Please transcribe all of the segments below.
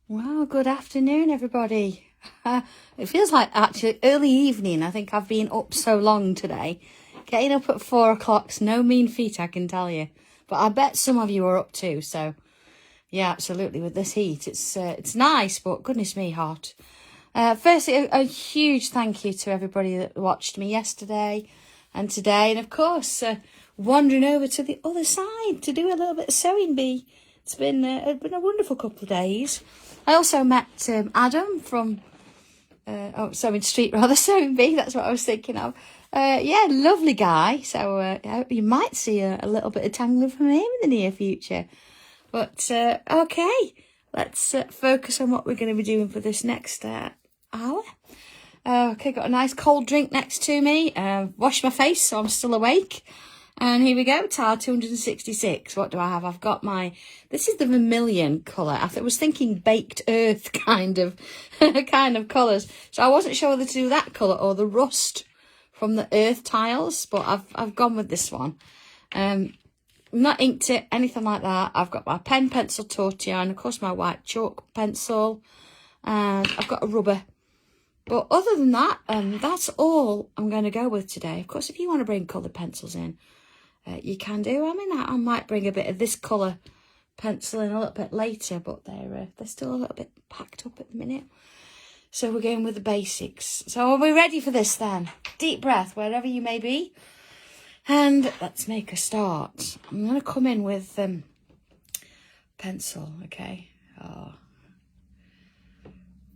Wow, good afternoon, everybody. It feels like actually early evening. I think I've been up so long today. Getting up at 4 o'clock's no mean feat, I can tell you. But I bet some of you are up too. So, yeah, absolutely. With this heat, it's nice, but goodness me, hot. Firstly, a huge thank you to everybody that watched me yesterday and today, and of course, wandering over to the other side to do a little bit of sewing bee. It's been a wonderful couple of days. I also met Adam from Sewing Street, rather, Sewing Bee. That's what I was thinking of. Yeah, lovely guy. So you might see a little bit of tangling from him in the near future. But okay, let's focus on what we're going to be doing for this next hour. Okay, got a nice cold drink next to me. Wash my face so I'm still awake. And here we go, tile 266. What do I have? I've got this is the vermilion colour. I was thinking baked earth kind of colours. So I wasn't sure whether to do that colour or the rust from the earth tiles, but I've gone with this one. Not inked it, anything like that. I've got my pen, pencil, tortilla, and of course my white chalk pencil. And I've got a rubber. But other than that, that's all I'm going to go with today. Of course, if you want to bring coloured pencils in, you can do. I mean, I might bring a bit of this colour pencil in a little bit later, but they're still a little bit packed up at the minute. So we're going with the basics. So are we ready for this then? Deep breath, wherever you may be. And let's make a start. I'm going to come in with pencil, okay?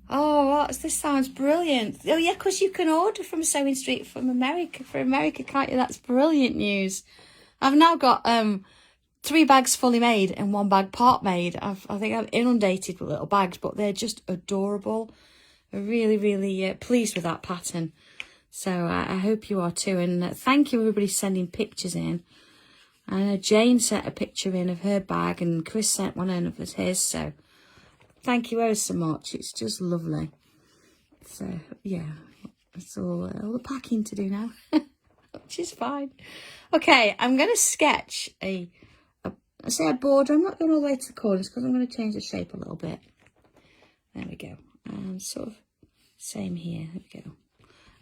Oh, this sounds brilliant. Oh, yeah, because you can order from Sewing Street from America, can't you? That's brilliant news. I've now got 3 bags fully made and 1 bag part made. I think I'm inundated with little bags, but they're just adorable. I'm really, really pleased with that pattern. So I hope you are too. And thank you, everybody, sending pictures in. I know Jane sent a picture in of her bag and Chris sent one in of his. So thank you ever so much. It's just lovely. So, yeah, it's all the packing to do now, which is fine. Okay, I'm going to sketch I say a border. I'm not going all the way to the corners because I'm going to change the shape a little bit. There we go. And sort of same here. There we go.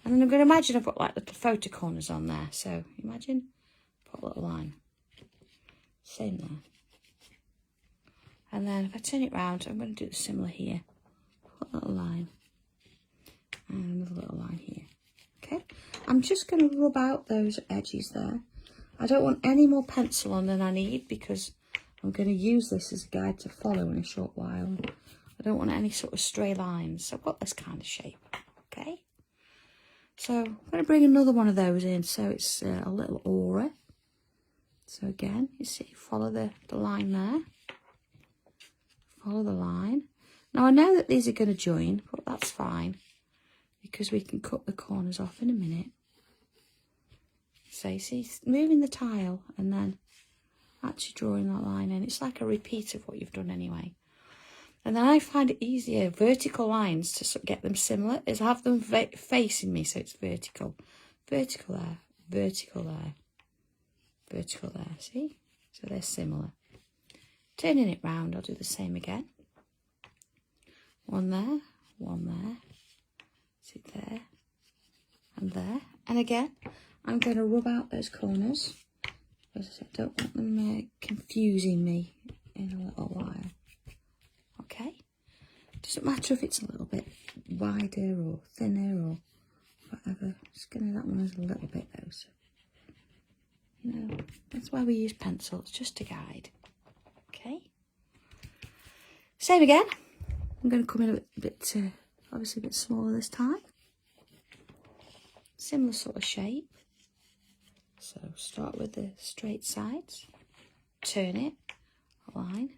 And then I'm going to imagine I've got like little photo corners on there. So imagine, put a little line. Same there. And then if I turn it round, I'm going to do the similar here. Put a little line. And another little line here. Okay. I'm just going to rub out those edges there. I don't want any more pencil on than I need because I'm going to use this as a guide to follow in a short while. I don't want any sort of stray lines. So I've got this kind of shape. Okay. So I'm going to bring another one of those in so it's a little aura. So again, you see, follow the line there. Follow the line. Now I know that these are going to join, but that's fine because we can cut the corners off in a minute. So you see, moving the tile and then actually drawing that line in. It's like a repeat of what you've done anyway. And then I find it easier, vertical lines, to sort of get them similar, is have them facing me so it's vertical. Vertical there, vertical there, vertical there, see? So they're similar. Turning it round, I'll do the same again. One there, see there, and there. And again, I'm going to rub out those corners. As I said, don't want them confusing me in a little while. Okay? Doesn't matter if it's a little bit wider or thinner or whatever. Just going to that one as a little bit though. So, you know, that's why we use pencils, just to guide. Okay? Same again. I'm going to come in a bit, obviously a bit smaller this time. Similar sort of shape. So start with the straight sides. Turn it. Line.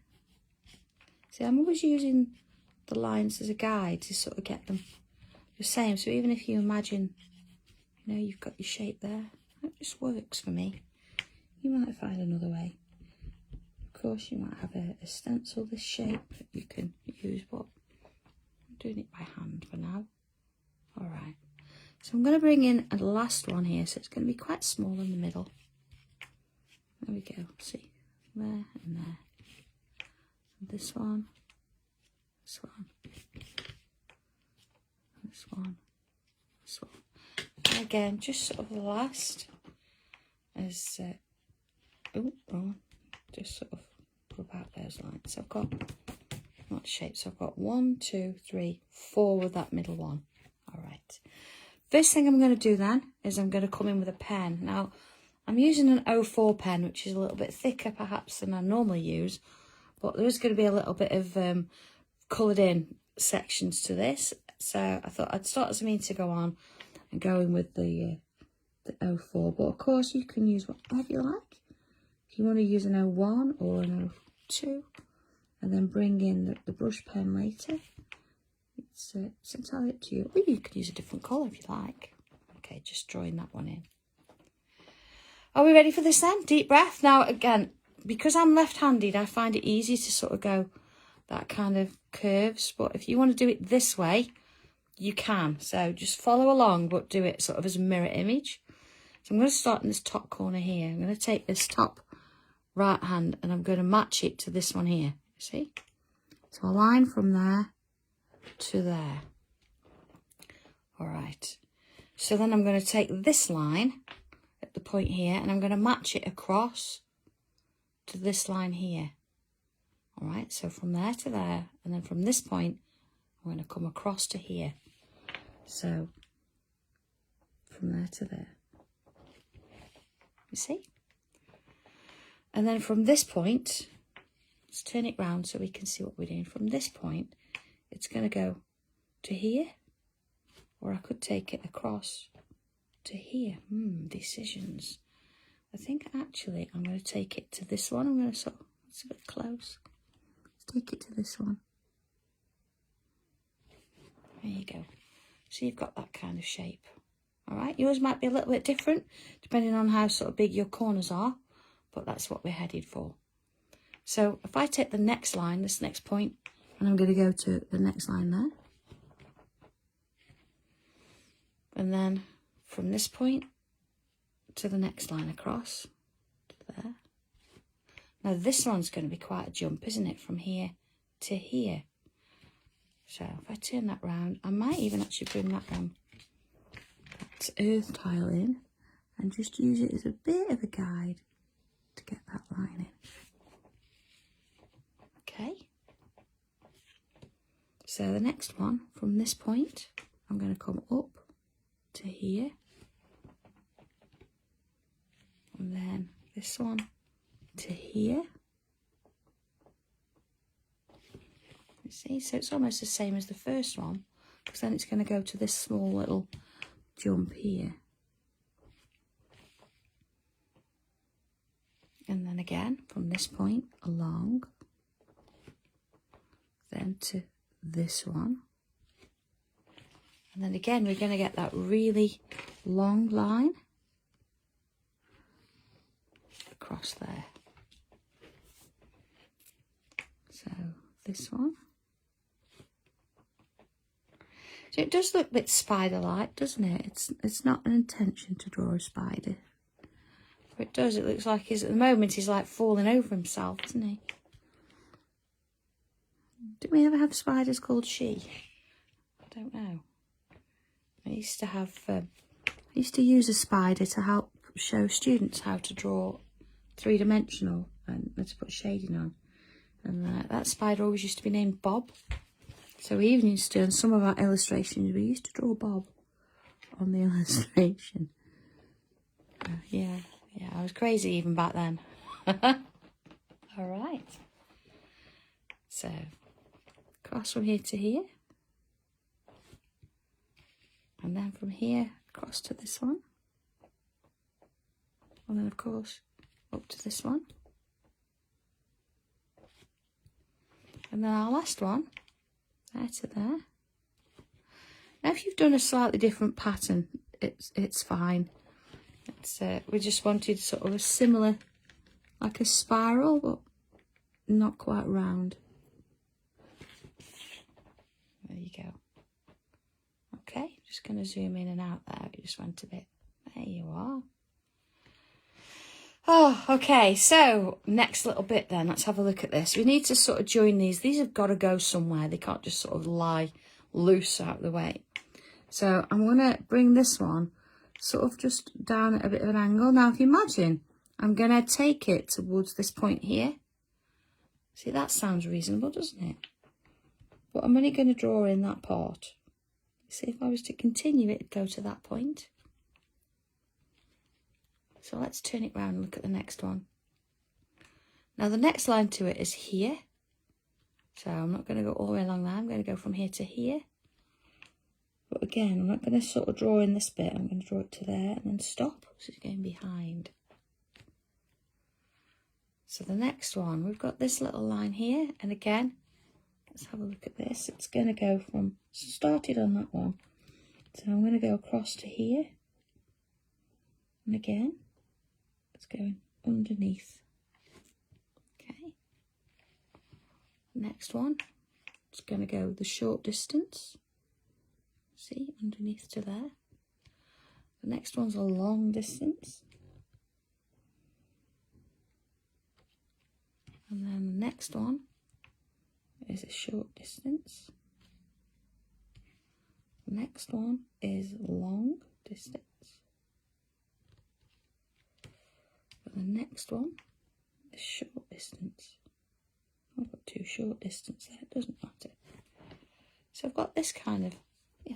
See, I'm always using the lines as a guide to sort of get them the same. So even if you imagine, you know, you've got your shape there, that just works for me. You might find another way. Of course, you might have a stencil this shape that you can use, but I'm doing it by hand for now. All right. So I'm going to bring in a last one here. So it's going to be quite small in the middle. There we go. See, there and there. And this one. this one, this one, this one. And again, just sort of the last as, just sort of about those lines. So I've got, not shape, so I've got 1, 2, 3, 4 with that middle one. All right. First thing I'm going to do then is I'm going to come in with a pen. Now, I'm using an 04 pen, which is a little bit thicker perhaps than I normally use, but there is going to be a little bit of coloured in sections to this. So I thought I'd start as a mean to go on and go in with the 04. But of course you can use whatever you like. If you want to use an 01 or an 02 and then bring in the brush pen later, it's entirely up to you. Or you could use a different colour if you like. Okay, just drawing that one in. Are we ready for this then? Deep breath. Now again, because I'm left-handed, I find it easy to sort of go that kind of curves. But if you want to do it this way, you can. So just follow along, but do it sort of as a mirror image. So I'm going to start in this top corner here. I'm going to take this top right hand and I'm going to match it to this one here. See? So a line from there to there. All right. So then I'm going to take this line at the point here and I'm going to match it across to this line here. All right. So from there to there, and then from this point, I'm going to come across to here. So from there to there. You see? And then from this point, let's turn it round so we can see what we're doing. From this point, it's going to go to here, or I could take it across to here. Decisions. I think actually I'm going to take it to this one. I'm going to sort of, it's a bit close. Let's take it to this one. There you go. So you've got that kind of shape. All right, yours might be a little bit different depending on how sort of big your corners are, but that's what we're headed for. So if I take the next line, this next point, and I'm going to go to the next line there. And then from this point to the next line across to there. Now this one's going to be quite a jump, isn't it? From here to here. So if I turn that round, I might even actually bring that earth tile in and just use it as a bit of a guide to get that line in. Okay. So the next one, from this point, I'm going to come up to here. And then this one to here. You see, so it's almost the same as the first one, because then it's going to go to this small little jump here. And then again, from this point along, then to this one. And then again, we're going to get that really long line across there. So this one. So it does look a bit spider-like, doesn't it? It's not an intention to draw a spider. But it does, it looks like he's, at the moment, he's like falling over himself, isn't he? Did we ever have spiders called she? I don't know. I used to have, I used to use a spider to help show students how to draw three-dimensional and to put shading on. And that spider always used to be named Bob. So we even used to, in some of our illustrations, we used to draw Bob on the illustration. Yeah, I was crazy even back then. All right. So, cross from here to here. And then from here, across to this one. And then, of course, up to this one. And then our last one, there to there. Now, if you've done a slightly different pattern, it's fine. We just wanted sort of a similar, like a spiral, but not quite round. There you go. Okay, just going to zoom in and out there. You just went a bit. There you are. Oh, okay, so next little bit then, let's have a look at this. We need to sort of join these. These have got to go somewhere. They can't just sort of lie loose out of the way. So I'm going to bring this one sort of just down at a bit of an angle. Now, if you imagine, I'm going to take it towards this point here. See, that sounds reasonable, doesn't it? But I'm only going to draw in that part. See, if I was to continue it, it'd go to that point. So let's turn it round and look at the next one. Now the next line to it is here. So I'm not going to go all the way along there. I'm going to go from here to here. But again, I'm not going to sort of draw in this bit. I'm going to draw it to there and then stop. So it's going behind. So the next one, we've got this little line here. And again, let's have a look at this. It's going to go from, started on that one. So I'm going to go across to here. And again, it's going underneath. Okay. Next one, it's going to go the short distance. See, underneath to there. The next one's a long distance. And then the next one is a short distance. The next one is long distance. But the next one is short distance. I've got two short distance there, it doesn't matter. So I've got this kind of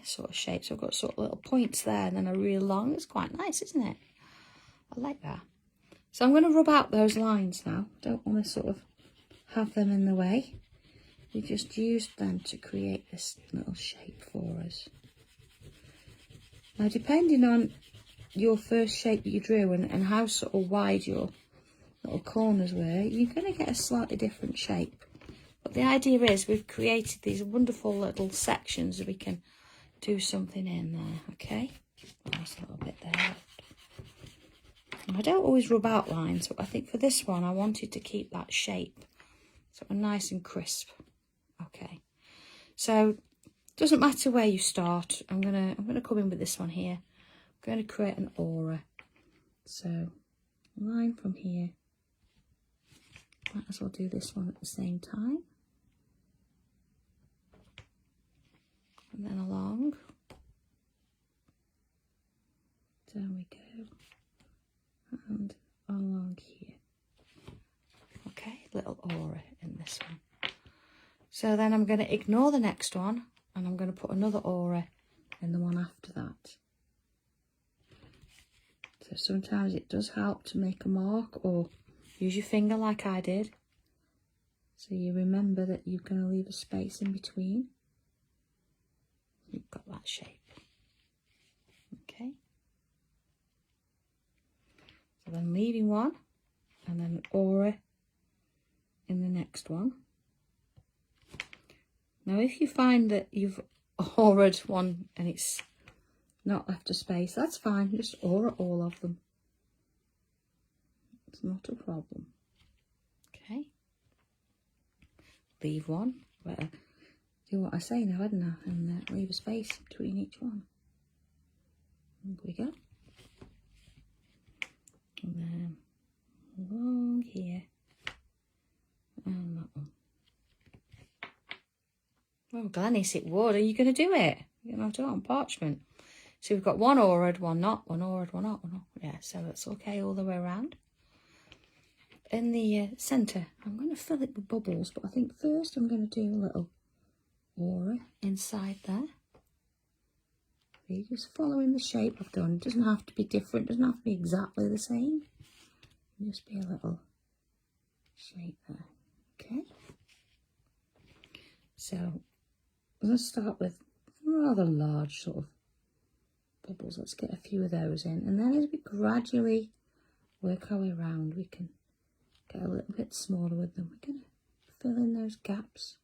sort of shape. So I've got sort of little points there and then a real long. It's quite nice, isn't it? I like that. So I'm going to rub out those lines now. Don't want to sort of have them in the way. We just used them to create this little shape for us. Now, depending on your first shape that you drew and how sort of wide your little corners were, you're going to get a slightly different shape. But the idea is we've created these wonderful little sections that we can do something in there, okay? Nice little bit there. And I don't always rub out lines, but I think for this one I wanted to keep that shape sort of nice and crisp. Okay, so doesn't matter where you start. I'm gonna come in with this one here. I'm going to create an aura. So line from here. Might as well do this one at the same time. And then along. Down we go. And along here. Okay, little aura in this one. So then I'm going to ignore the next one and I'm going to put another aura in the one after that. So sometimes it does help to make a mark or use your finger like I did. So you remember that you're going to leave a space in between. You've got that shape. Okay. So then leaving one and then an aura in the next one. Now if you find that you've auraed one and it's not left a space, that's fine. Just aura all of them. It's not a problem. Okay. Leave one. Well, do what I say now, hadn't I? And leave a space between each one. There we go. And then along here. And that one. Well, Glenys, it would. Are you going to do it? You're going to have to do it on parchment. So we've got one auraed, one not, one auraed, one not, one not. Yeah, so that's okay all the way around. In the centre, I'm going to fill it with bubbles, but I think first I'm going to do a little aura inside there. So you're just following the shape I've done. It doesn't have to be different, it doesn't have to be exactly the same. It'll just be a little shape there. Okay. So I'm going to start with rather large sort of bubbles. Let's get a few of those in, and then as we gradually work our way around, we can get a little bit smaller with them. We're going to fill in those gaps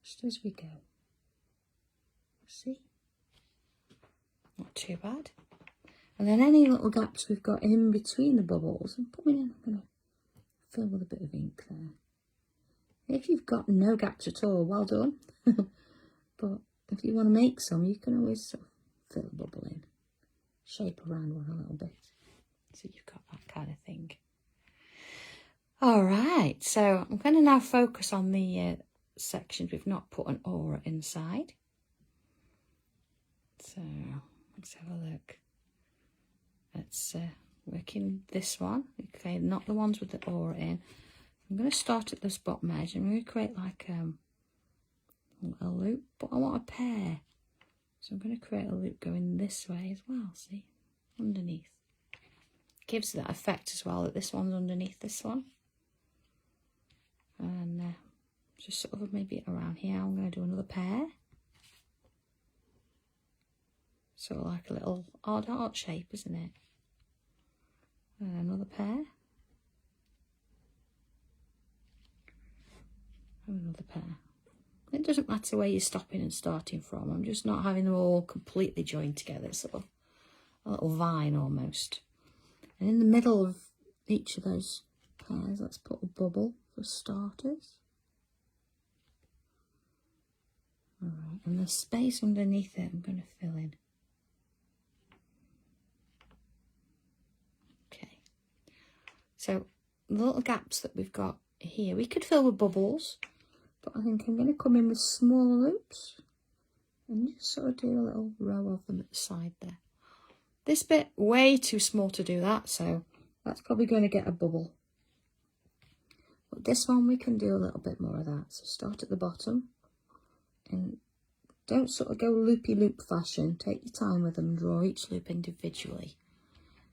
just as we go. See? Not too bad. And then any little gaps we've got in between the bubbles, I'm coming in, I'm going to fill with a bit of ink there. If you've got no gaps at all, well done. But if you want to make some, you can always sort of fill a bubble in, shape around one a little bit. so you've got that kind of thing. All right, so I'm going to now focus on the sections we've not put an aura inside. So let's have a look. Let's working this one. Okay, not the ones with the aura in. I'm going to start at this bottom edge. I'm going to create like a loop, but I want a pair. So I'm going to create a loop going this way as well, see, underneath. Gives that effect as well that this one's underneath this one. And just sort of maybe around here, I'm going to do another pair. Sort of like a little odd shape, isn't it? And another pair. And another pair. It doesn't matter where you're stopping and starting from. I'm just not having them all completely joined together. Sort of a little vine almost. And in the middle of each of those pairs, let's put a bubble for starters. Alright, and the space underneath it I'm going to fill in. Okay. So the little gaps that we've got here, we could fill with bubbles, but I think I'm going to come in with smaller loops and just sort of do a little row of them at the side there. This bit, way too small to do that, so that's probably going to get a bubble. But this one, we can do a little bit more of that. So start at the bottom and don't sort of go loopy-loop fashion. Take your time with them and draw each loop individually.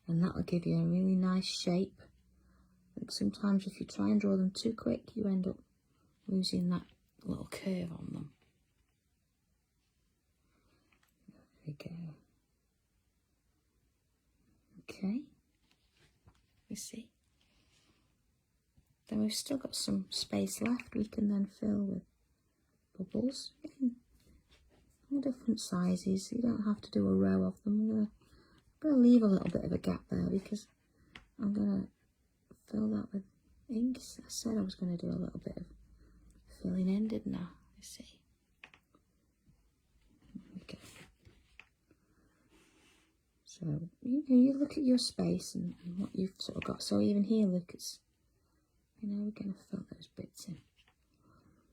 And that will give you a really nice shape. I think sometimes if you try and draw them too quick, you end up losing that little curve on them. There we go. Okay, you see. Then we've still got some space left. We can then fill with bubbles in all different sizes. You don't have to do a row of them. I'm going to leave a little bit of a gap there because I'm going to fill that with ink. I said I was going to do a little bit of filling in, didn't I? You see. Okay. So you look at your space and what you've sort of got. So even here, look, it's, we're going to fill those bits in.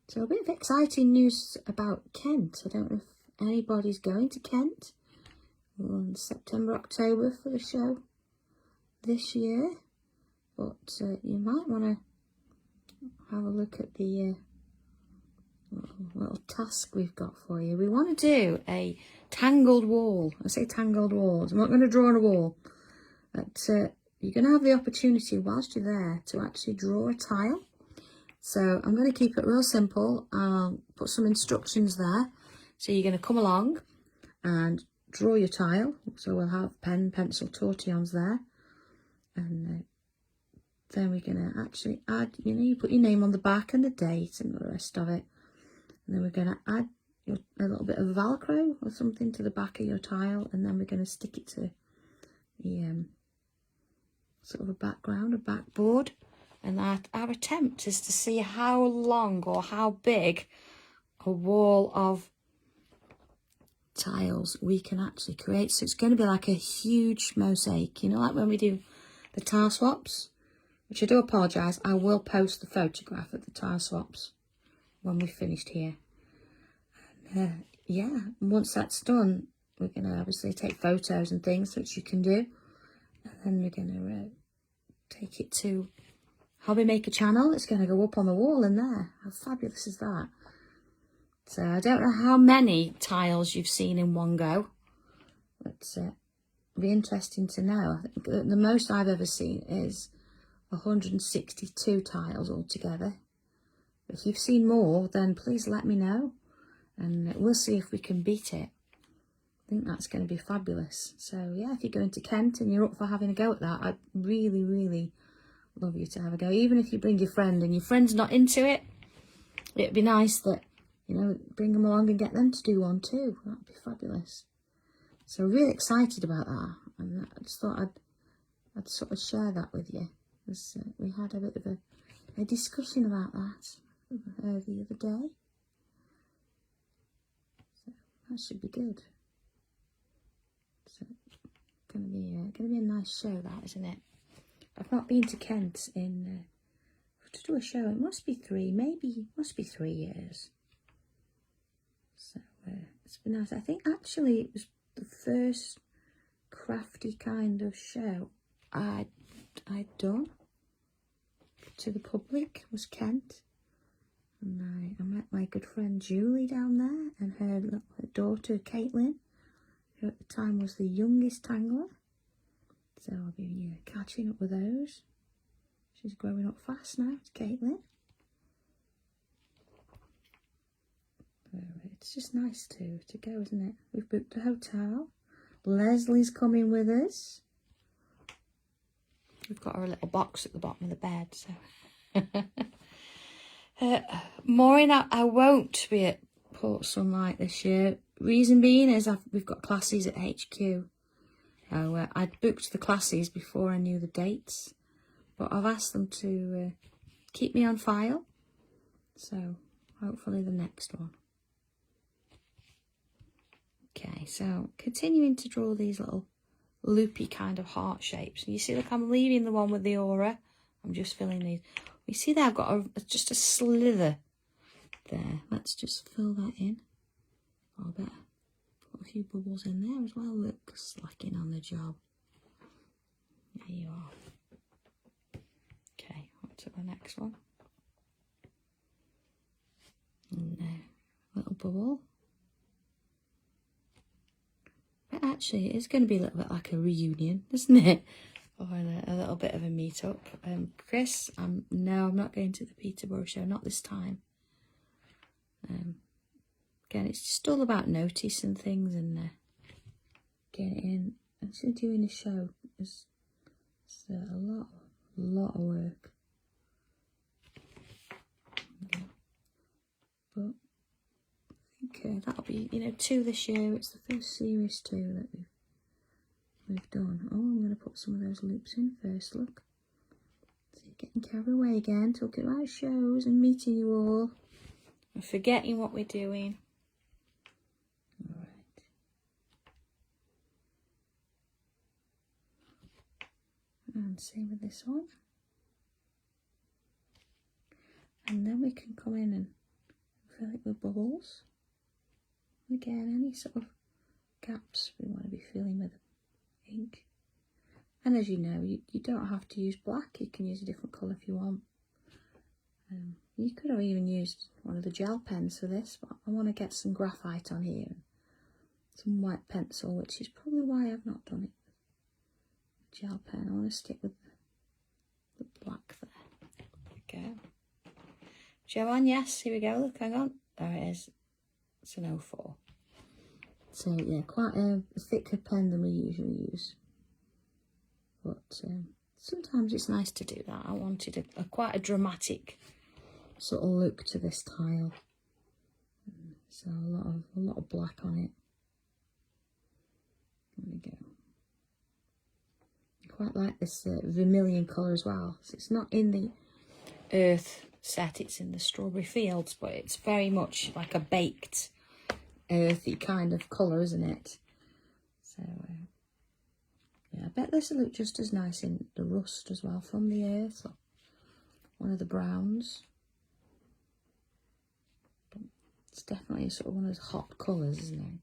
So a bit of exciting news about Kent. I don't know if anybody's going to Kent. We're on September, October for the show this year. But you might want to have a look at the little task we've got for you. We want to do a tangled wall. I say tangled walls. I'm not going to draw on a wall. But you're going to have the opportunity whilst you're there to actually draw a tile. So I'm going to keep it real simple. I'll put some instructions there. So you're going to come along and draw your tile. So we'll have pen, pencil, tortillons there. And then we're going to actually add, you put your name on the back and the date and the rest of it. And then we're going to add a little bit of Velcro or something to the back of your tile, and then we're going to stick it to the sort of a background, a backboard. And our attempt is to see how long or how big a wall of tiles we can actually create. So it's going to be like a huge mosaic, like when we do the tile swaps, which I do apologise, I will post the photograph of the tile swaps when we've finished here. And yeah, once that's done, we're going to obviously take photos and things, which you can do. And then we're going to take it to Hobby Maker channel. It's going to go up on the wall in there. How fabulous is that? So I don't know how many tiles you've seen in one go. It's be interesting to know. I think the most I've ever seen is 162 tiles altogether. If you've seen more, then please let me know, and we'll see if we can beat it. I think that's going to be fabulous. So yeah, if you're going to Kent and you're up for having a go at that, I'd really, really love you to have a go. Even if you bring your friend and your friend's not into it, it'd be nice that, bring them along and get them to do one too. That'd be fabulous. So really excited about that, and I just thought I'd sort of share that with you. Because we had a bit of a discussion about that the other day. So that should be good. So gonna be a nice show, that, isn't it? I've not been to Kent in to do a show. It must be 3 years. So it's been nice. I think actually it was the first crafty kind of show I'd done to the public, was Kent. And I met my good friend Julie down there and her daughter Caitlin, who at the time was the youngest tangler. So I'll be catching up with those. She's growing up fast now, it's Caitlin. It's just nice to go, isn't it? We've booked a hotel. Leslie's coming with us. We've got our little box at the bottom of the bed, so. Maureen, I won't be at Port Sunlight this year. Reason being is we've got classes at HQ. So I'd booked the classes before I knew the dates, but I've asked them to keep me on file. So hopefully the next one. Okay, so continuing to draw these little loopy kind of heart shapes. You see, look, I'm leaving the one with the aura. I'm just filling these. You see there, I've got just a slither there. Let's just fill that in. Oh, I better put a few bubbles in there as well. Look, slacking on the job. There you are. Okay, on to the next one. And little bubble. But actually, it's going to be a little bit like a reunion, isn't it? Or a little bit of a meet-up. Chris, no, I'm not going to the Peterborough show, not this time. Again, it's just all about noticing things and getting in. Actually doing a show is a lot of work. Okay. But I think that'll be, 2 this year. It's the first series 2 that we've done. Oh, I'm going to put some of those loops in first, look. So you're getting carried away again, talking about shows and meeting you all. And forgetting what we're doing. Alright. And same with this one. And then we can come in and fill it with bubbles. Again, any sort of gaps we want to be filling with ink. And as you know, you don't have to use black. You can use a different colour if you want. You could have even used one of the gel pens for this, but I want to get some graphite on here. Some white pencil, which is probably why I've not done it with gel pen. I want to stick with the black there. There we go. Gel on, yes, here we go. Look, hang on. There it is. It's an 04. So yeah, quite a thicker pen than we usually use. But sometimes it's nice to do that. I wanted quite a dramatic sort of look to this tile. So a lot of black on it. There we go. I quite like this vermilion colour as well. So it's not in the earth set, it's in the strawberry fields, but it's very much like a baked earthy kind of colour, isn't it? So yeah, I bet this will look just as nice in the rust as well from the earth, or one of the browns. But it's definitely sort of one of those hot colours, isn't it?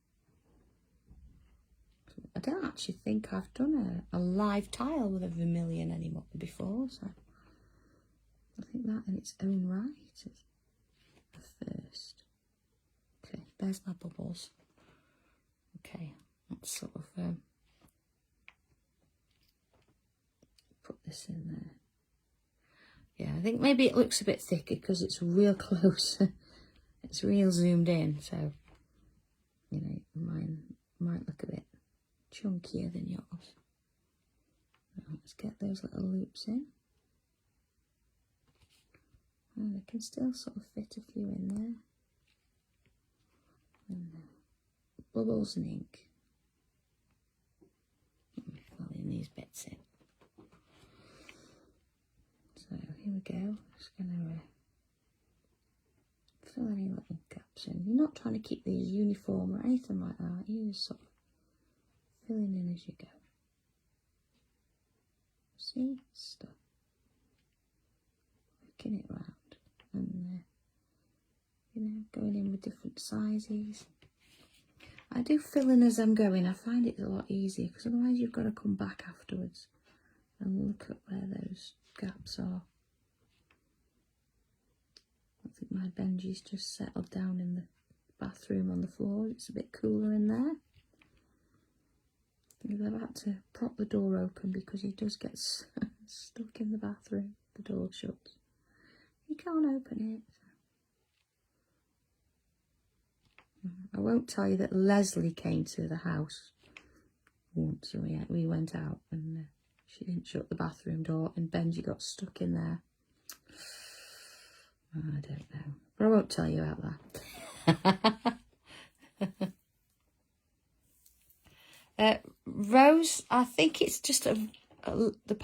I don't actually think I've done a live tile with a vermilion anymore before, so I think that in its own right is a first. Okay, there's my bubbles. Okay, let's sort of put this in there. Yeah, I think maybe it looks a bit thicker because it's real close. It's real zoomed in, so mine might look a bit chunkier than yours. Let's get those little loops in. And I can still sort of fit a few in there. And bubbles and ink. Filling these bits in. So here we go. Just going to fill any little gaps in. You're not trying to keep these uniform or anything like that. You're just sort of filling in as you go. See, stuff. Working it round and you know, going in with different sizes. I do fill in as I'm going. I find it a lot easier because otherwise you've got to come back afterwards and look at where those gaps are. I think my Benji's just settled down in the bathroom on the floor. It's a bit cooler in there. I think I've had to prop the door open because he does get stuck in the bathroom. The door shuts. He can't open it. I won't tell you that Leslie came to the house once. We went out and she didn't shut the bathroom door and Benji got stuck in there. I don't know, but I won't tell you about that. Rose, I think it's just the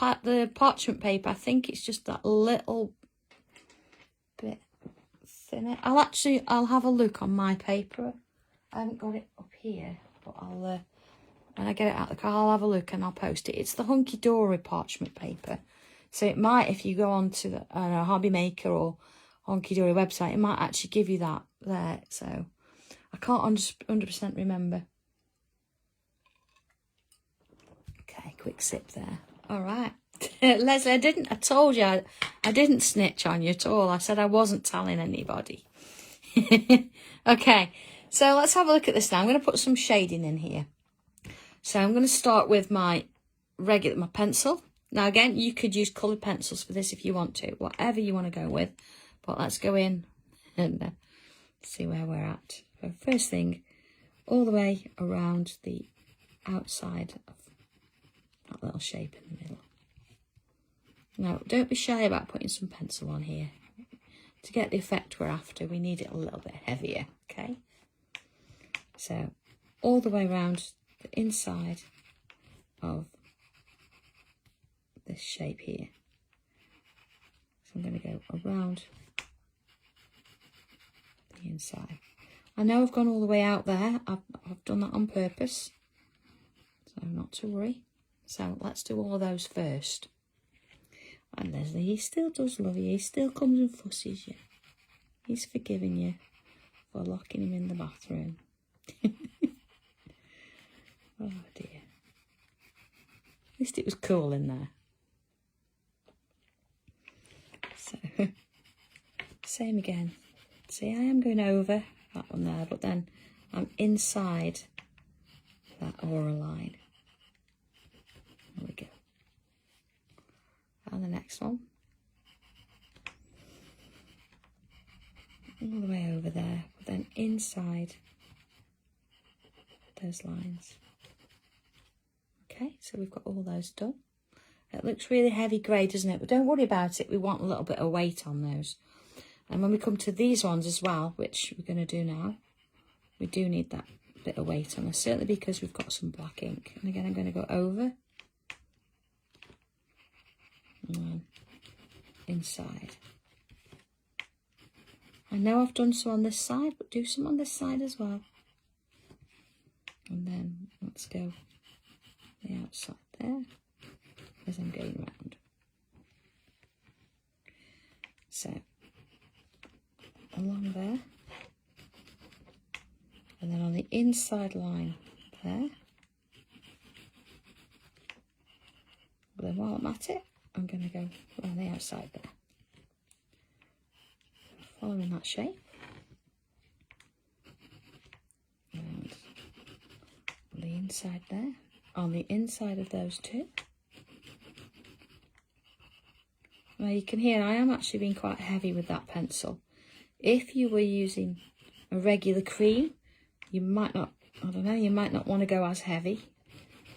parchment paper. I think it's just that little bit thinner. I'll have a look on my paper. I haven't got it up here, but I'll when I get it out of the car, I'll have a look and I'll post it. It's the Hunky Dory parchment paper. So it might, if you go on to the Hobby Maker or Hunky Dory website, it might actually give you that there. So I can't 100% remember. Okay, quick sip there. All right. Leslie, I told you, I didn't snitch on you at all. I said I wasn't telling anybody. Okay, so let's have a look at this now. I'm going to put some shading in here. So I'm going to start with my pencil. Now again, you could use coloured pencils for this if you want to, whatever you want to go with. But let's go in and see where we're at. So first thing, all the way around the outside of that little shape in the middle. Now, don't be shy about putting some pencil on here. To get the effect we're after, we need it a little bit heavier, okay? So, all the way around the inside of this shape here. So I'm going to go around the inside. I know I've gone all the way out there. I've done that on purpose, so not to worry. So let's do all of those first. And Leslie, he still does love you. He still comes and fusses you. He's forgiving you for locking him in the bathroom. Oh dear. At least it was cool in there. So, same again. See, I am going over that one there, but then I'm inside that aura line. There we go. And the next one. All the way over there, but then inside those lines. Okay, so we've got all those done. It looks really heavy grey, doesn't it? But don't worry about it. We want a little bit of weight on those. And when we come to these ones as well, which we're going to do now, we do need that bit of weight on us, certainly because we've got some black ink. And again, I'm going to go over and then inside. I know I've done some on this side, but do some on this side as well. And then let's go the outside there as I'm going round. So along there, and then on the inside line there. But then while I'm at it, I'm going to go around the outside there, following that shape. And on the inside there, on the inside of those two. Now you can hear I am actually being quite heavy with that pencil. If you were using a regular cream, you might not, I don't know, you might not want to go as heavy.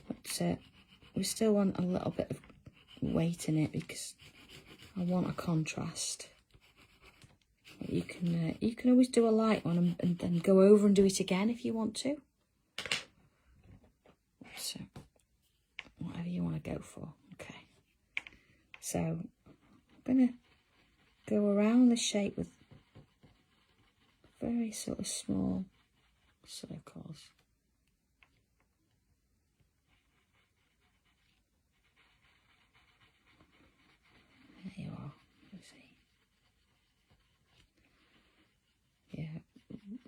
But we still want a little bit of weight in it because I want a contrast. But you can always do a light one and then go over and do it again if you want to. So whatever you want to go for. Okay. So I'm going to go around the shape with very sort of small circles.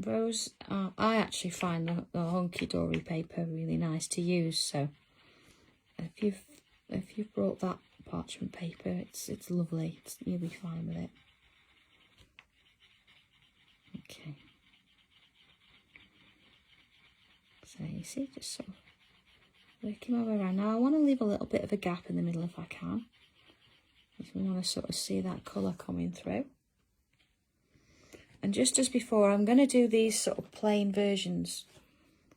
those are, I actually find the hunky-dory paper really nice to use. So if you've brought that parchment paper, it's lovely. You'll be fine with it. Okay. So you see, just sort of working my way around. Now I want to leave a little bit of a gap in the middle if I can. If we want to sort of see that colour coming through. And just as before, I'm going to do these sort of plain versions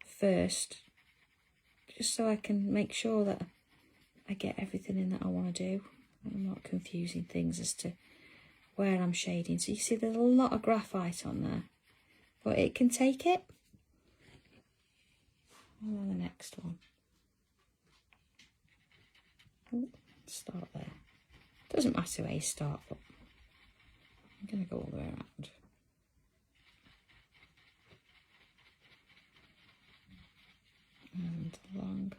first, just so I can make sure that I get everything in that I want to do. I'm not confusing things as to where I'm shading. So you see there's a lot of graphite on there, but it can take it. And then the next one. Ooh, start there. Doesn't matter where you start, but I'm going to go all the way around. And along.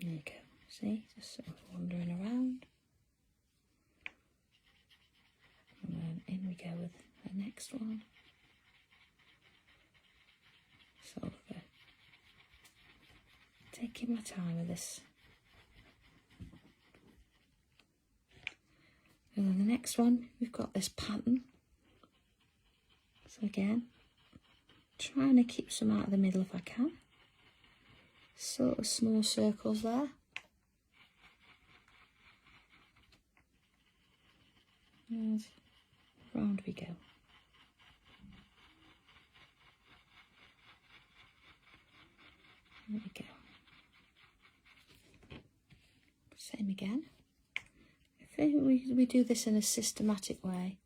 There you go. See, just sort of wandering around. And then in we go with the next one. Sort of taking my time with this. And then the next one, we've got this pattern. So again, trying to keep some out of the middle if I can. Sort of small circles there. And round we go. There we go. Same again. We do this in a systematic way.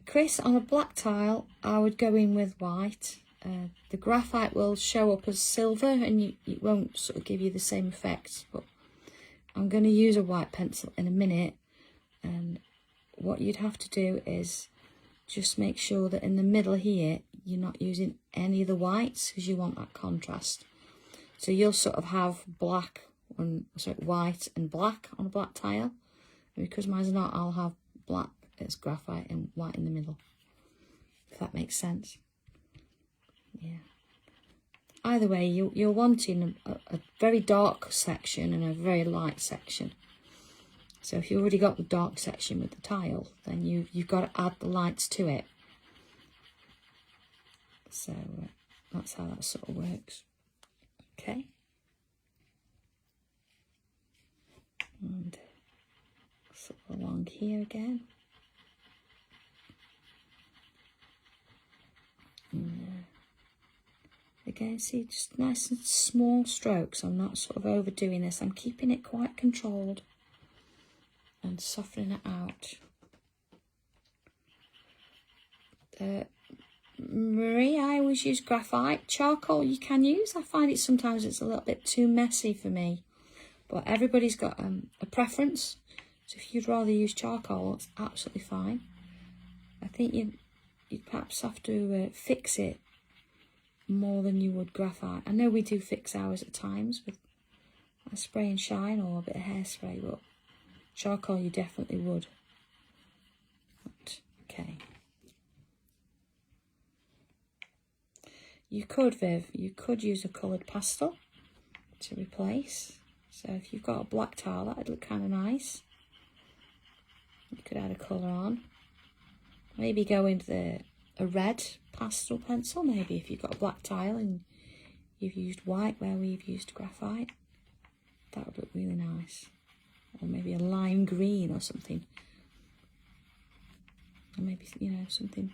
Chris, on a black tile, I would go in with white. The graphite will show up as silver and it won't sort of give you the same effect. But I'm going to use a white pencil in a minute. And what you'd have to do is just make sure that in the middle here, you're not using any of the whites because you want that contrast. So you'll sort of have black, white and black on a black tile. And because mine's not, I'll have black as graphite and white in the middle. If that makes sense. Yeah. Either way, you're wanting a very dark section and a very light section. So if you've already got the dark section with the tile, then you've got to add the lights to it. So that's how that sort of works. Okay. And sort of along here again. And, again, see, just nice and small strokes. I'm not sort of overdoing this. I'm keeping it quite controlled and softening it out. Marie, I always use graphite. Charcoal you can use. I find it sometimes it's a little bit too messy for me. But everybody's got a preference. So if you'd rather use charcoal, it's absolutely fine. I think you'd perhaps have to fix it more than you would graphite. I know we do fix ours at times with a spray and shine or a bit of hairspray, but charcoal you definitely would. But, okay. You could, Viv, you could use a coloured pastel to replace. So if you've got a black tile, that'd look kind of nice. You could add a colour on. Maybe go into a red pastel pencil, maybe if you've got a black tile and you've used white where we've used graphite. That would look really nice. Or maybe a lime green or something. Or maybe, you know, something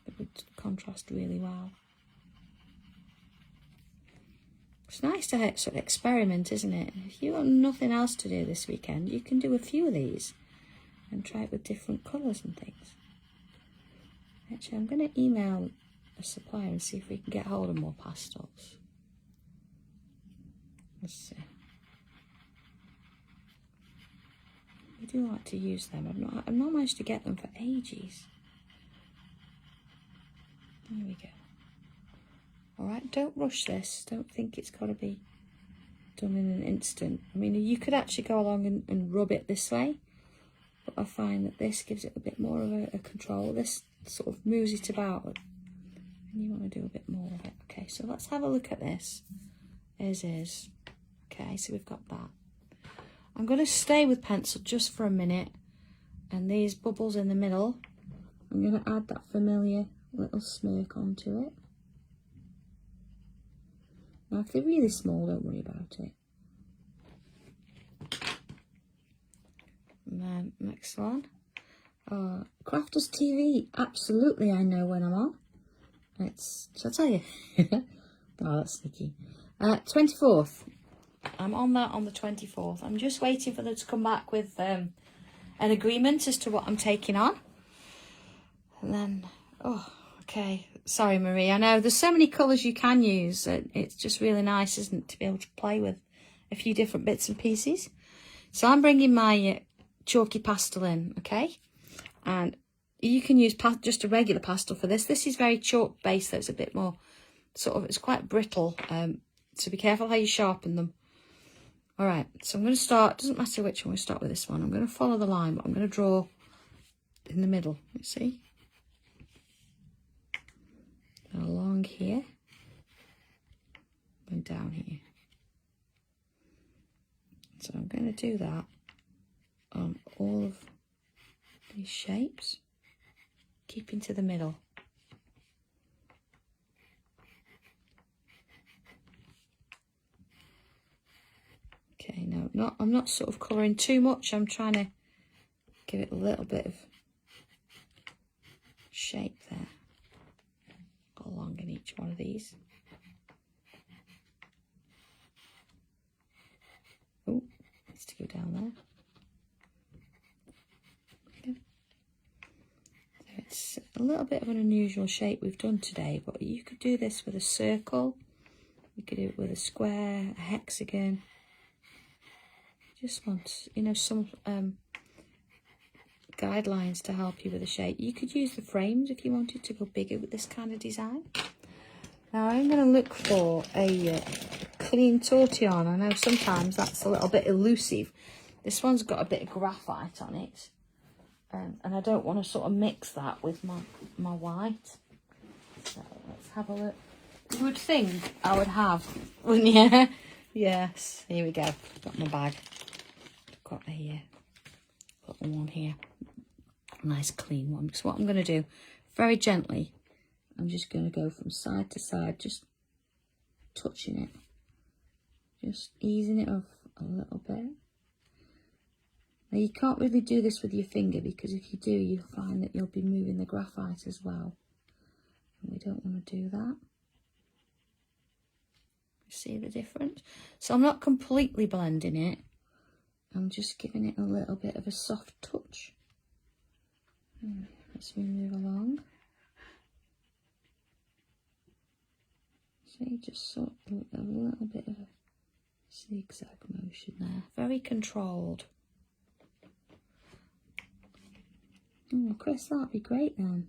that would contrast really well. It's nice to sort of experiment, isn't it? If you've got nothing else to do this weekend, you can do a few of these and try it with different colours and things. Actually, I'm going to email a supplier and see if we can get hold of more pastels. Let's see. I do like to use them. I've not managed to get them for ages. There we go. Alright, don't rush this. Don't think it's got to be done in an instant. I mean, you could actually go along and rub it this way, but I find that this gives it a bit more of a control. This sort of moves it about, and you want to do a bit more of it. Okay, so let's have a look at this. As is. Okay, so we've got that. I'm going to stay with pencil just for a minute, and these bubbles in the middle, I'm going to add that familiar little smirk onto it. Now, if they're really small, don't worry about it. And then next one. Crafters TV. Absolutely, I know when I'm on. Shall I tell you? Oh, that's sneaky. 24th. I'm on that on the 24th. I'm just waiting for them to come back with an agreement as to what I'm taking on. And then, oh, okay. Sorry, Marie. I know there's so many colours you can use. It's just really nice, isn't it, to be able to play with a few different bits and pieces. So I'm bringing my chalky pastel in, okay? And you can use just a regular pastel for this. This is very chalk based, though. It's a bit more sort of, it's quite brittle. So be careful how you sharpen them. All right, so I'm going to start, doesn't matter which one, we start with this one. I'm going to follow the line, but I'm going to draw in the middle, you see? Along here, and down here. So I'm going to do that on all of these shapes, keeping to the middle. Okay, no, I'm not sort of colouring too much. I'm trying to give it a little bit of shape there. Go along in each one of these. Oh, needs to go down there. Okay. So it's a little bit of an unusual shape we've done today, but you could do this with a circle. You could do it with a square, a hexagon. Just want, you know, some guidelines to help you with the shape. You could use the frames if you wanted to go bigger with this kind of design. Now I'm going to look for a clean tortillon. I know sometimes that's a little bit elusive. This one's got a bit of graphite on it, and I don't want to sort of mix that with my white. So let's have a look. You would think I would have, wouldn't you? Yes, here we go. Got my bag. Got a little one here, a nice clean one. So what I'm going to do, very gently, I'm just going to go from side to side, just touching it, just easing it off a little bit. Now you can't really do this with your finger, because if you do, you'll find that you'll be moving the graphite as well, and we don't want to do that. See the difference? So I'm not completely blending it. I'm just giving it a little bit of a soft touch. As we move along. See, just sort of a little bit of a zigzag motion there. Very controlled. Oh, Chris, that'd be great then.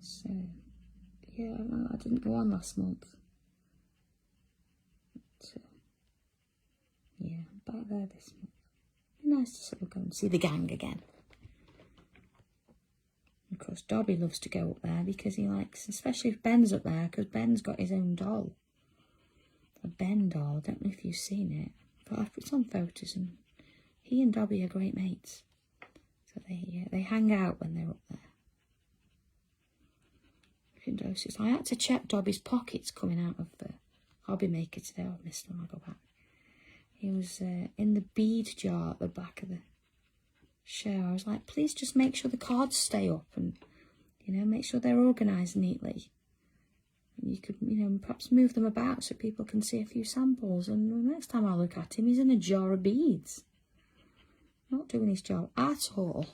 So, yeah, well, I didn't go on last month. Yeah, I'm back there this month. Be nice to sort of go and see the gang again. Of course, Dobby loves to go up there because he likes, especially if Ben's up there, because Ben's got his own doll. A Ben doll. I don't know if you've seen it, but I've put some photos, and he and Dobby are great mates. So they hang out when they're up there. I had to check Dobby's pockets coming out of the hobby maker today. I missed when I go back. He was in the bead jar at the back of the show. I was like, please just make sure the cards stay up, and, you know, make sure they're organised neatly. And you could, you know, perhaps move them about so people can see a few samples. And the next time I look at him, he's in a jar of beads. Not doing his job at all.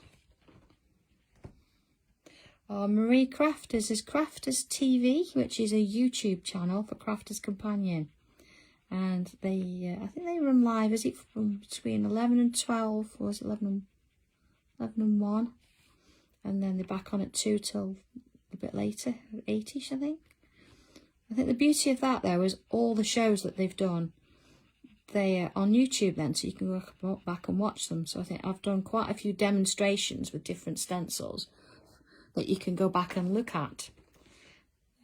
Oh, Marie Crafters is Crafters TV, which is a YouTube channel for Crafters Companion. And they, I think they run live, is it from between 11 and 12, or is it 11 and 1? And then they're back on at 2 till a bit later, 8ish, I think. I think the beauty of that, though, is all the shows that they've done they are on YouTube then, so you can go back and watch them. So I think I've done quite a few demonstrations with different stencils that you can go back and look at.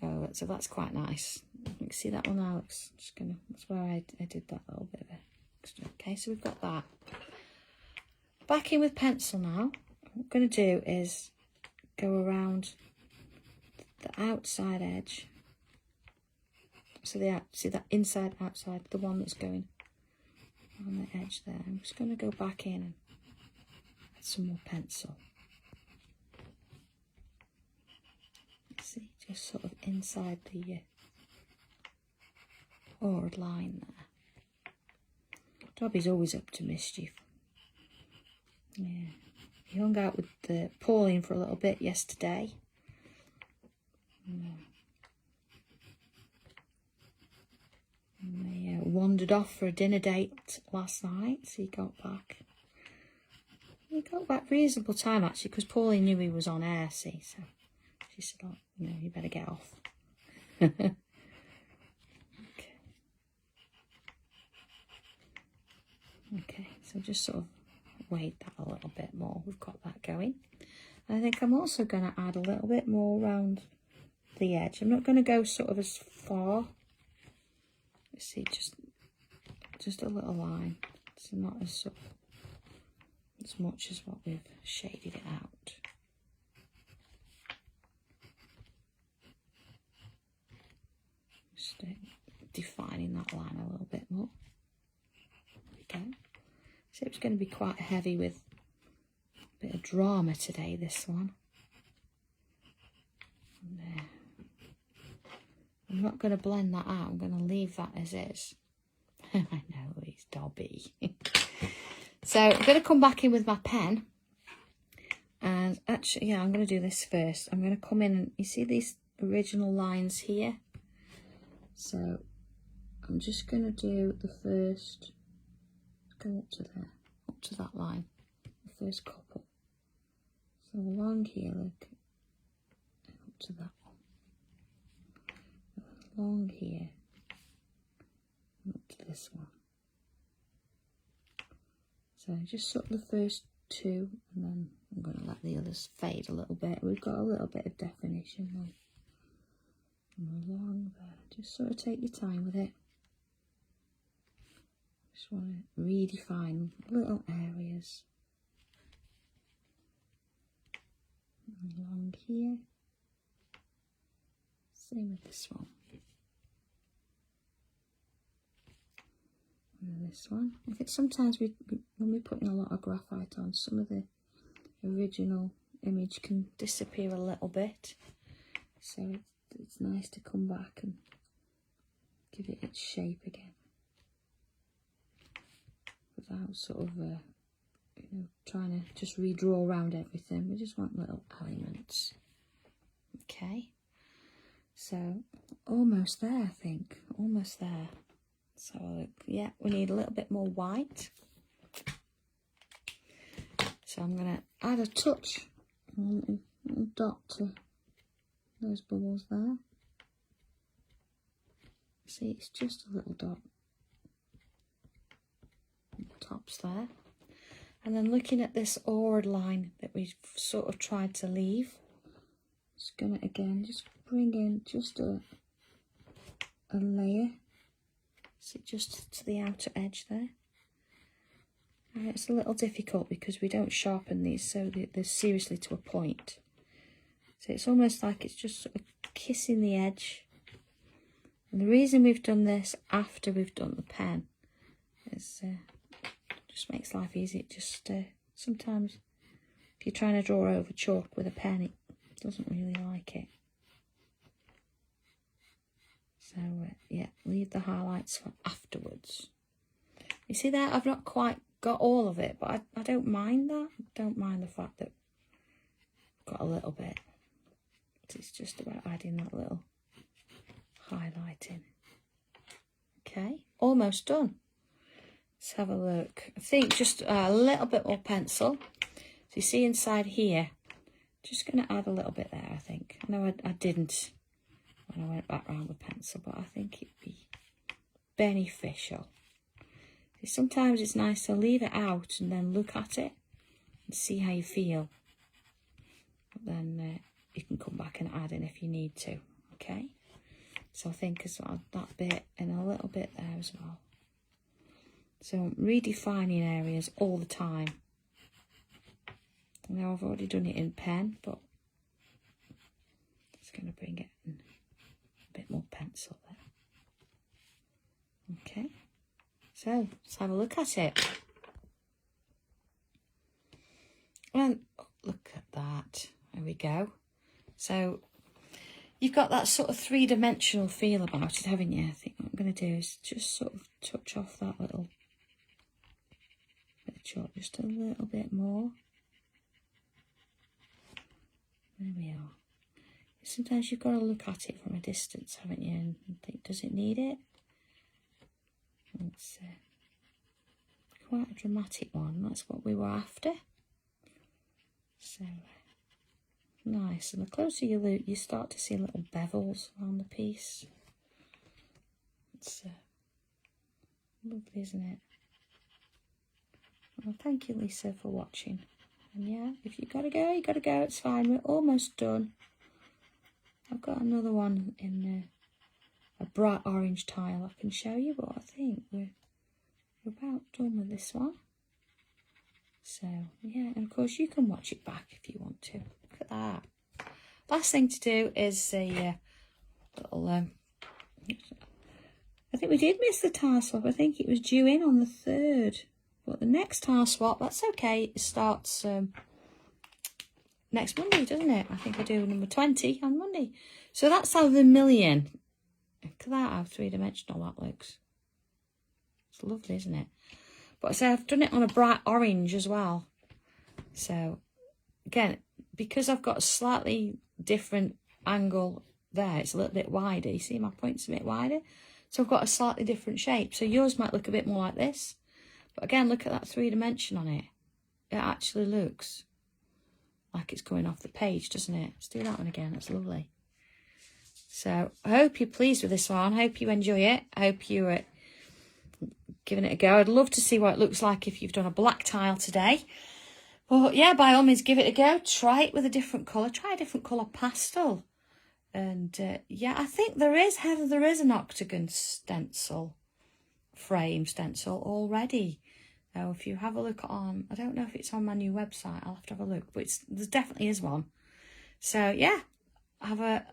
Oh, so that's quite nice. You can see that one, Alex. That's where I did that little bit of extra. Okay, so we've got that. Back in with pencil now. What I'm going to do is go around the outside edge. So see that inside, outside, the one that's going on the edge there. I'm just going to go back in and add some more pencil. See, just sort of inside the forward line there. Dobby's always up to mischief. Yeah, he hung out with Pauline for a little bit yesterday. And they wandered off for a dinner date last night, so he got back. He got back reasonable time actually, because Pauline knew he was on air, see, so she said, "Oh, you better get off." Okay. Okay, so just sort of weight that a little bit more. We've got that going. I think I'm also going to add a little bit more around the edge. I'm not going to go sort of as far. You see, just a little line. So not as sort of, as much as what we've shaded it out. Just defining that line a little bit more. There we go. So it's going to be quite heavy with a bit of drama today, this one. And there. I'm not going to blend that out. I'm going to leave that as is. I know, it's Dobby. So I'm going to come back in with my pen. And actually, yeah, I'm going to do this first. I'm going to come in and you see these original lines here? So I'm just going to do the first, go up to there, up to that line, the first couple. So along here, look, up to that one. Along here, and up to this one. So just sort of the first two, and then I'm going to let the others fade a little bit. We've got a little bit of definition there. And along there, just sort of take your time with it. Just want to redefine little areas. And along here, same with this one. And this one. I think sometimes when we're putting a lot of graphite on, some of the original image can disappear a little bit. So it's nice to come back and give it its shape again. Without sort of, trying to just redraw around everything. We just want little elements. Okay. So almost there, I think. Almost there. So look, yeah, we need a little bit more white. So I'm going to add a touch, a little dot to those bubbles there. See, it's just a little dot. Tops there. And then looking at this ored line that we've sort of tried to leave, just going to again just bring in just a layer. See, just to the outer edge there. And it's a little difficult because we don't sharpen these, so they're seriously to a point. So it's almost like it's just sort of kissing the edge. And the reason we've done this after we've done the pen is just makes life easy. It just sometimes if you're trying to draw over chalk with a pen, it doesn't really like it. So yeah, leave the highlights for afterwards. You see there, I've not quite got all of it, but I don't mind that. I don't mind the fact that I've got a little bit. It's just about adding that little highlighting. Okay, almost done. Let's have a look. I think just a little bit more pencil. So you see inside here, just going to add a little bit there, I think. I know I didn't when I went back round with pencil, but I think it'd be beneficial. Sometimes it's nice to leave it out and then look at it and see how you feel. But then you can come back and add in if you need to, okay? So I think as well that bit and a little bit there as well. So I'm redefining areas all the time. Now I've already done it in pen, but just going to bring it in a bit more pencil there. Okay, so let's have a look at it. And look at that. There we go. So you've got that sort of three-dimensional feel about it, haven't you? I think what I'm going to do is just sort of touch off that little bit of chalk just a little bit more. There we are. Sometimes you've got to look at it from a distance, haven't you, and think, does it need it? It's quite a dramatic one. That's what we were after. So nice. And the closer you look, you start to see little bevels around the piece. It's lovely, isn't it? Well, thank you, Lisa, for watching. And yeah, if you've got to go, you've got to go. It's fine. We're almost done. I've got another one in a bright orange tile I can show you, but I think we're about done with this one. So yeah, and of course you can watch it back if you want to. Look at that. Last thing to do is a little I think we did miss the tile swap. I think it was due in on the 3rd, but the next tile swap, that's okay, it starts next Monday, doesn't it? I think I do number 20 on Monday. So that's how vermilion. Look at that, how three-dimensional that looks. It's lovely, isn't it? But I say I've done it on a bright orange as well. So again, because I've got a slightly different angle there, it's a little bit wider. You see my point's a bit wider. So I've got a slightly different shape. So yours might look a bit more like this. But again, look at that 3-dimension on it. It actually looks like it's going off the page, doesn't it? Let's do that one again. That's lovely. So I hope you're pleased with this one. I hope you enjoy it. I hope you're giving it a go. I'd love to see what it looks like if you've done a black tile today. But yeah, by all means, give it a go. Try it with a different colour. Try a different colour pastel. And yeah, I think there is, Heather, there is an octagon stencil, frame stencil already. Now, if you have a look on, I don't know if it's on my new website. I'll have to have a look, but there definitely is one. So yeah, have a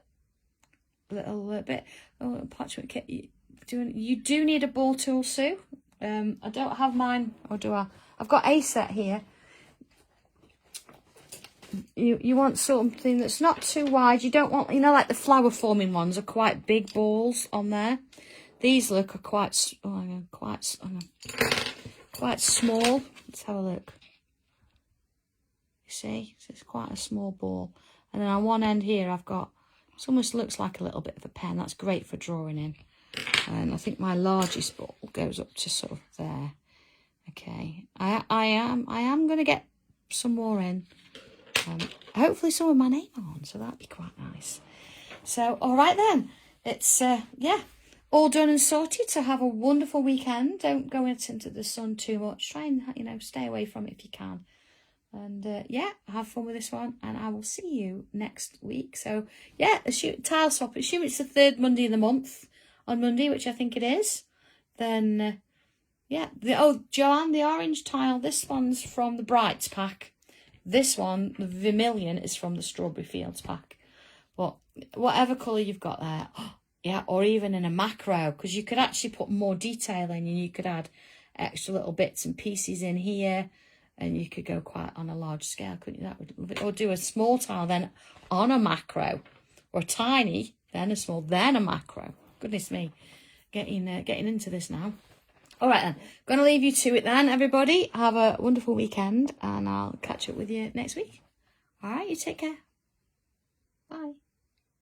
little bit. Oh, parchment kit. You do need a ball tool, Sue. I don't have mine, or do I? I've got a set here. You want something that's not too wide. You don't want, you know, like the flower forming ones are quite big balls on there. These look are quite small. Let's have a look. You see, so it's quite a small ball. And then on one end here, I've got, it almost looks like a little bit of a pen. That's great for drawing in. And I think my largest ball goes up to sort of there. Okay, I am going to get some more in. Hopefully some with my name on, so that'd be quite nice. So, all right then. It's, yeah, all done and sorted. So have a wonderful weekend. Don't go into the sun too much. Try and, you know, stay away from it if you can. And, yeah, have fun with this one. And I will see you next week. So, yeah, tile swap. Assume it's the 3rd Monday in the month. On Monday, which I think it is. Then, yeah. Joanne, the orange tile. This one's from the Brights pack. This one, the vermilion, is from the Strawberry Fields pack. But whatever colour you've got there, yeah, or even in a macro, because you could actually put more detail in and you could add extra little bits and pieces in here, and you could go quite on a large scale, couldn't you? That would love it. Or do a small tile then on a macro, or a tiny, then a small, then a macro. Goodness me, getting into this now. All right then, going to leave you to it then, everybody. Have a wonderful weekend, and I'll catch up with you next week. All right, you take care. Bye.